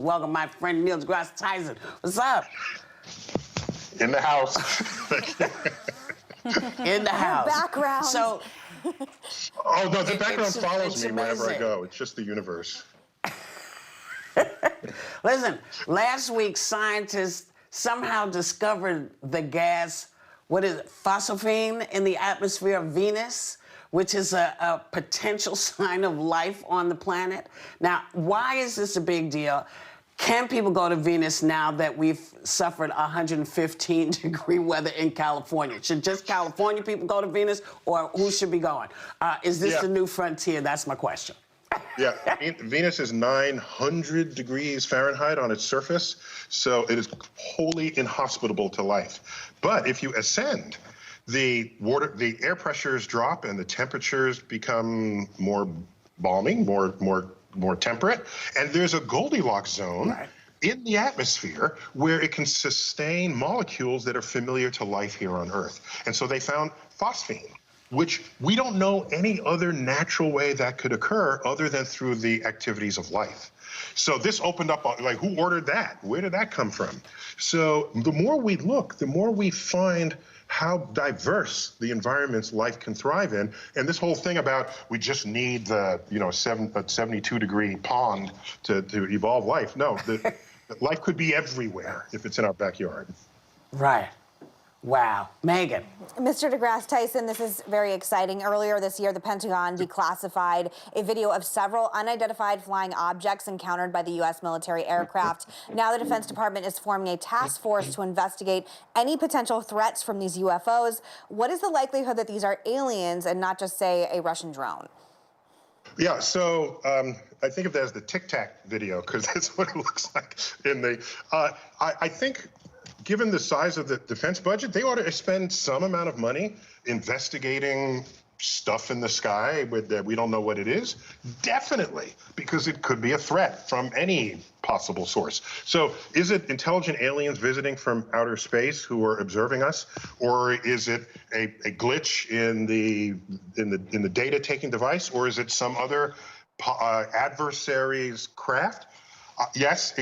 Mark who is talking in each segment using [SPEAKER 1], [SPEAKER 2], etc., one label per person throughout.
[SPEAKER 1] Welcome, my friend Neil deGrasse Tyson. What's up?
[SPEAKER 2] In the house.
[SPEAKER 1] In the house.
[SPEAKER 3] Background.
[SPEAKER 1] So,
[SPEAKER 2] oh, no, the background follows me
[SPEAKER 1] amazing.
[SPEAKER 2] wherever I go. It's just the universe.
[SPEAKER 1] Listen, last week scientists somehow discovered the gas, what is it, Phosphine in the atmosphere of Venus, which is a potential sign of life on the planet. Now, why is this a big deal? Can people go to Venus now that we've suffered 115-degree weather in California? Should just California people go to Venus, or who should be going? Is this the new frontier? That's my question.
[SPEAKER 2] Yeah, Venus is 900 degrees Fahrenheit on its surface, so it is wholly inhospitable to life. But if you ascend, the air pressures drop and the temperatures become more balmy, more temperate, and there's a Goldilocks zone in the atmosphere where it can sustain molecules that are familiar to life here on Earth. And so they found phosphine, which we don't know any other natural way that could occur other than through the activities of life. So this opened up, like, who ordered that? Where did that come from? So the more we look, the more we find how diverse the environments life can thrive in. And this whole thing about we just need the 72-degree pond to evolve life. No, life could be everywhere if it's in our backyard.
[SPEAKER 1] Right. Wow. Megan.
[SPEAKER 3] Mr. deGrasse Tyson, this is very exciting. Earlier this year, the Pentagon declassified a video of several unidentified flying objects encountered by the U.S. military aircraft. Now the Defense Department is forming a task force to investigate any potential threats from these UFOs. What is the likelihood that these are aliens and not just, say, a Russian drone?
[SPEAKER 2] Yeah, so I think of that as the Tic Tac video, because that's what it looks like in the... I think, given the size of the defense budget, they ought to spend some amount of money investigating stuff in the sky that we don't know what it is. Definitely, because it could be a threat from any possible source. So is it intelligent aliens visiting from outer space who are observing us, or is it a glitch in the data taking device, or is it some other adversary's craft? Yes,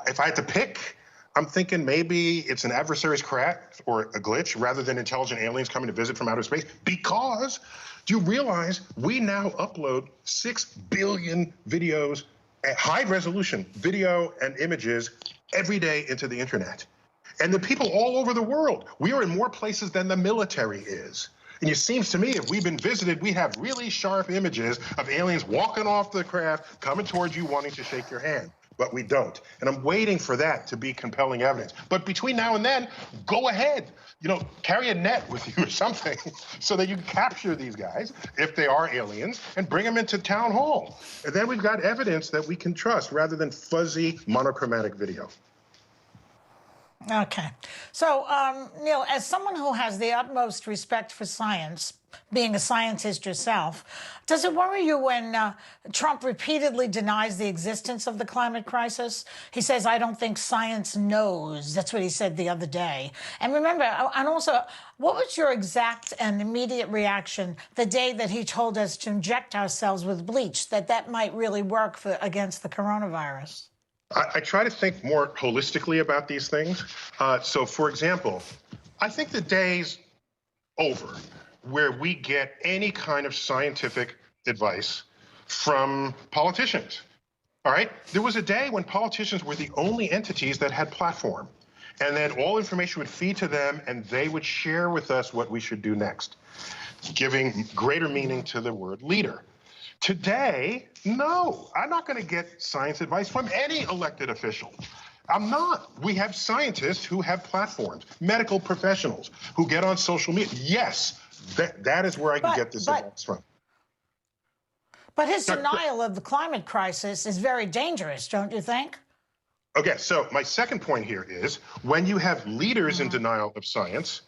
[SPEAKER 2] if I had to pick, I'm thinking maybe it's an adversary's craft or a glitch rather than intelligent aliens coming to visit from outer space, because do you realize we now upload 6 billion videos, high resolution video and images every day into the internet? And the people all over the world, we are in more places than the military is. And it seems to me if we've been visited, we have really sharp images of aliens walking off the craft, coming towards you, wanting to shake your hand. But we don't. And I'm waiting for that to be compelling evidence. But between now and then, go ahead. Carry a net with you or something so that you can capture these guys, if they are aliens, and bring them into town hall. And then we've got evidence that we can trust rather than fuzzy monochromatic video.
[SPEAKER 4] Okay. So, Neil, as someone who has the utmost respect for science, being a scientist yourself, does it worry you when Trump repeatedly denies the existence of the climate crisis? He says, I don't think science knows. That's what he said the other day. And remember, and also, what was your exact and immediate reaction the day that he told us to inject ourselves with bleach, that might really work against the coronavirus?
[SPEAKER 2] I try to think more holistically about these things. So, for example, I think the day's over where we get any kind of scientific advice from politicians. All right? There was a day when politicians were the only entities that had platform, and then all information would feed to them, and they would share with us what we should do next, giving greater meaning to the word leader. Today, no, I'm not going to get science advice from any elected official. I'm not. We have scientists who have platforms, medical professionals who get on social media. Yes, that is where I can get this advice from.
[SPEAKER 4] But his denial of the climate crisis is very dangerous, don't you think?
[SPEAKER 2] Okay, so my second point here is when you have leaders in denial of science,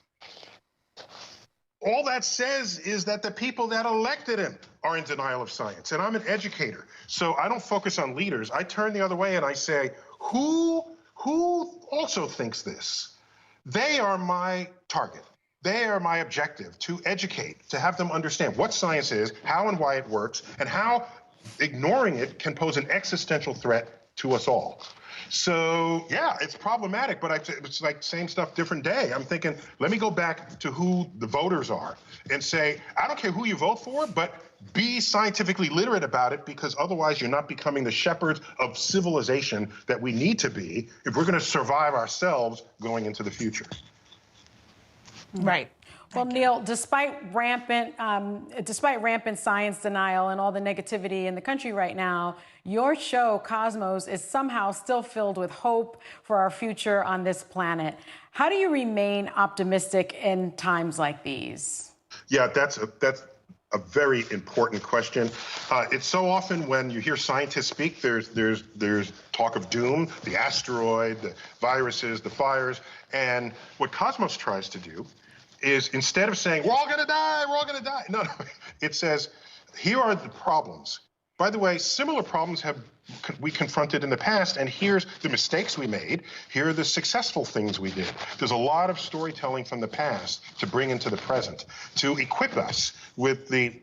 [SPEAKER 2] all that says is that the people that elected him are in denial of science. And I'm an educator, so I don't focus on leaders. I turn the other way and I say, who also thinks this? They are my target. They are my objective, to educate, to have them understand what science is, how and why it works, and how ignoring it can pose an existential threat to us all. So, yeah, it's problematic, but it's like same stuff, different day. I'm thinking, let me go back to who the voters are and say, I don't care who you vote for, but be scientifically literate about it, because otherwise you're not becoming the shepherds of civilization that we need to be if we're going to survive ourselves going into the future.
[SPEAKER 4] Right.
[SPEAKER 5] Well, Neil, despite rampant science denial and all the negativity in the country right now, your show, Cosmos, is somehow still filled with hope for our future on this planet. How do you remain optimistic in times like these?
[SPEAKER 2] Yeah, that's a very important question. It's so often when you hear scientists speak, there's talk of doom, the asteroid, the viruses, the fires, and what Cosmos tries to do is, instead of saying, we're all gonna die, no, it says, here are the problems. By the way, similar problems we confronted in the past, and here's the mistakes we made, here are the successful things we did. There's a lot of storytelling from the past to bring into the present, to equip us with the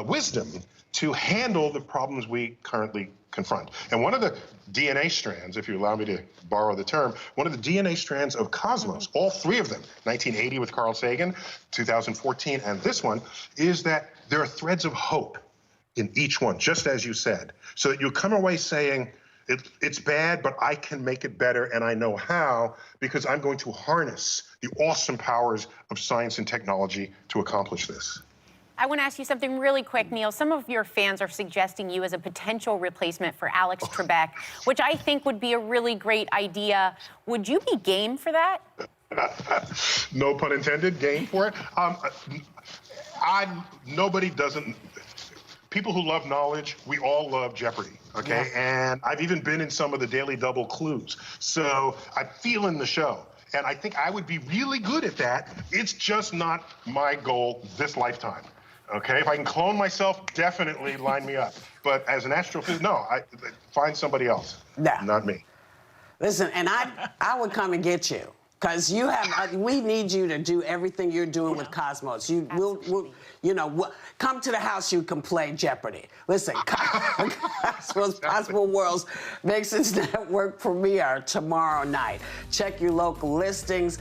[SPEAKER 2] wisdom to handle the problems we currently confront. And one of the DNA strands, if you allow me to borrow the term, one of the DNA strands of Cosmos, all three of them, 1980 with Carl Sagan, 2014, and this one, is that there are threads of hope in each one, just as you said, so that you come away saying, it's bad, but I can make it better, and I know how, because I'm going to harness the awesome powers of science and technology to accomplish this.
[SPEAKER 6] I want to ask you something really quick, Neil. Some of your fans are suggesting you as a potential replacement for Alex Trebek, which I think would be a really great idea. Would you be game for that?
[SPEAKER 2] No pun intended, game for it. Nobody doesn't. People who love knowledge, we all love Jeopardy, okay? Yeah. And I've even been in some of the Daily Double clues. So I feel in the show. And I think I would be really good at that. It's just not my goal this lifetime. Okay, if I can clone myself, definitely line me up. But as an astrophysicist, no, find somebody else, not me.
[SPEAKER 1] Listen, and I would come and get you, because we need you to do everything you're doing with Cosmos. We'll come to the house, you can play Jeopardy. Listen, Cosmos Possible Worlds makes its network premiere tomorrow night. Check your local listings.